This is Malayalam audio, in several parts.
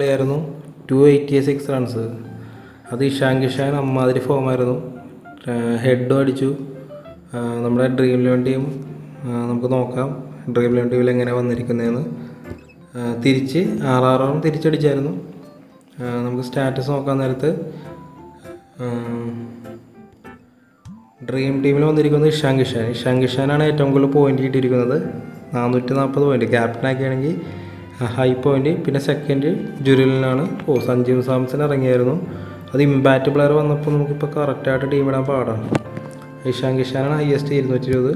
ായിരുന്നു 286 റൺസ്. അത് ഇഷാൻ കിഷാൻ അമ്മാതിരി ഫോമായിരുന്നു. ഹെഡും അടിച്ചു. നമ്മുടെ ഡ്രീം 11 ടീം നമുക്ക് നോക്കാം ഡ്രീം 11 ടീമിൽ എങ്ങനെ വന്നിരിക്കുന്നതെന്ന്. തിരിച്ച് 6 റൺ തിരിച്ചടിച്ചായിരുന്നു. നമുക്ക് സ്റ്റാറ്റസ് നോക്കാൻ നേരത്ത് ഡ്രീം ടീമിൽ വന്നിരിക്കുന്നത് ഇഷാൻ കിഷാനാണ് ഏറ്റവും കൂടുതൽ പോയിന്റ് കിട്ടിയിരിക്കുന്നത്. 440 പോയിന്റ്. ക്യാപ്റ്റനാക്കിയാണെങ്കിൽ ഹൈ പോയിന്റ്. പിന്നെ സെക്കൻഡ് ജുരലിനാണ്. സഞ്ജു സാംസൺ ഇറങ്ങിയായിരുന്നു. അത് ഇമ്പാക്റ്റ് പ്ലെയർ വന്നപ്പോൾ നമുക്കിപ്പോൾ കറക്റ്റായിട്ട് ടീം ഇടാൻ പാടാണ്. ഇഷാൻ കിഷാനാണ് ഹയസ്റ്റ് 220,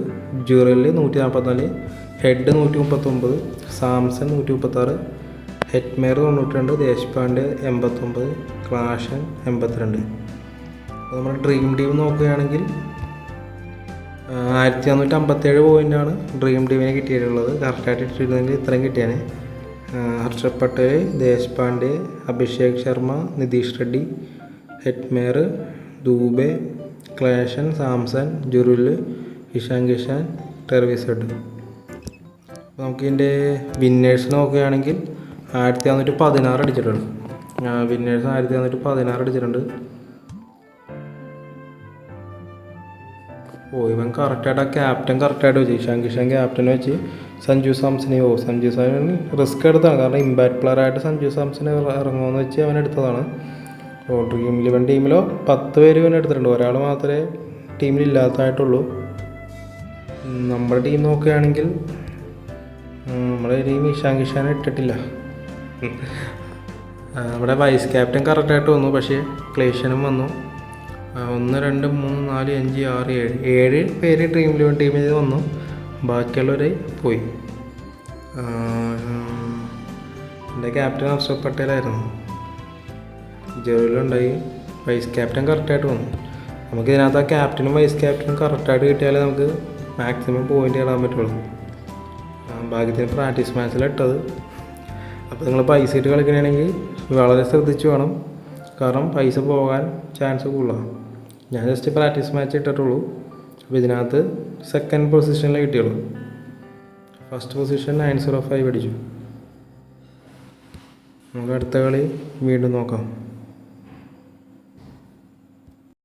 ജുറലിൽ 144, Head 139, Samson 136, Hetmyer 92, Deshpande 89, Klaasen 82. അപ്പോൾ നമ്മുടെ ഡ്രീം ടീം നോക്കുകയാണെങ്കിൽ 1457 പോയിൻ്റാണ് ഡ്രീം ടീമിനെ കിട്ടിയിട്ടുള്ളത്. കറക്റ്റായിട്ട് ഇട്ടിരുന്നെങ്കിൽ ഇത്രയും കിട്ടിയാണ്. Harshal Patel, Deshpande, Abhishek Sharma, Nitish Reddy, Hetmyer, Dube, Klaasen, Samson, Jurel, Ishan Kishan, Travis Head. അപ്പോൾ നമുക്കിതിൻ്റെ വിന്നേഴ്സ് നോക്കുകയാണെങ്കിൽ 1416 അടിച്ചിട്ടുണ്ട്. വിന്നേഴ്സ് 1416 അടിച്ചിട്ടുണ്ട്. ഇവൻ കറക്റ്റായിട്ട് ക്യാപ്റ്റൻ കറക്റ്റായിട്ട് വെച്ച് ഇഷാൻ കിഷാൻ ക്യാപ്റ്റനെ വെച്ച് സഞ്ജു സാംസനെ സഞ്ജു സാംസൺ റിസ്ക് എടുത്താണ്. കാരണം ഇമ്പാക്റ്റ് പ്ലെയറായിട്ട് സഞ്ജു സാംസൺ ഇറങ്ങുമെന്ന് വെച്ച് അവൻ എടുത്തതാണ്. ഡ്രീം 11 ടീമിലോ 10 പേര് ഇവൻ എടുത്തിട്ടുണ്ട്. ഒരാൾ മാത്രമേ ടീമിൽ ഇല്ലാത്തതായിട്ടുള്ളൂ. നമ്മുടെ ടീം നോക്കുകയാണെങ്കിൽ നമ്മുടെ ടീം ഇഷാൻ കിഷാൻ ഇട്ടിട്ടില്ല. നമ്മുടെ വൈസ് ക്യാപ്റ്റൻ കറക്റ്റായിട്ട് വന്നു. പക്ഷേ ക്ലേഷനും വന്നു. 1 2 3 4 5 6 7 പേര് ഡ്രീം 11 ടീമിൽ വന്നു. ബാക്കിയുള്ളവർ പോയി. എൻ്റെ ക്യാപ്റ്റൻ ഹർഷദ് പട്ടേലായിരുന്നു. ജെറിലുണ്ടായി. വൈസ് ക്യാപ്റ്റൻ കറക്റ്റായിട്ട് വന്നു. നമുക്ക് ഇതിനകത്ത് ആ ക്യാപ്റ്റനും വൈസ് ക്യാപ്റ്റനും കറക്റ്റായിട്ട് കിട്ടിയാലേ നമുക്ക് മാക്സിമം പോയിൻ്റ് ഇടാൻ പറ്റുള്ളൂ. ഭാഗ്യത്തിന് പ്രാക്ടീസ് മാച്ചിലിട്ടത്. അപ്പോൾ നിങ്ങൾ പൈസ ഇട്ട് കളിക്കണമെങ്കിൽ വളരെ ശ്രദ്ധിച്ച് വേണം. കാരണം പൈസ പോകാൻ ചാൻസ് കൂടുതലാണ്. ഞാൻ ജസ്റ്റ് പ്രാക്ടീസ് മാച്ച് ഇട്ടിട്ടുള്ളൂ. അപ്പോൾ ഇതിനകത്ത് സെക്കൻഡ് പൊസിഷനിൽ കിട്ടിയുള്ളൂ. ഫസ്റ്റ് പൊസിഷൻ 905 അടിച്ചു. നമുക്ക് അടുത്ത കളി വീണ്ടും നോക്കാം.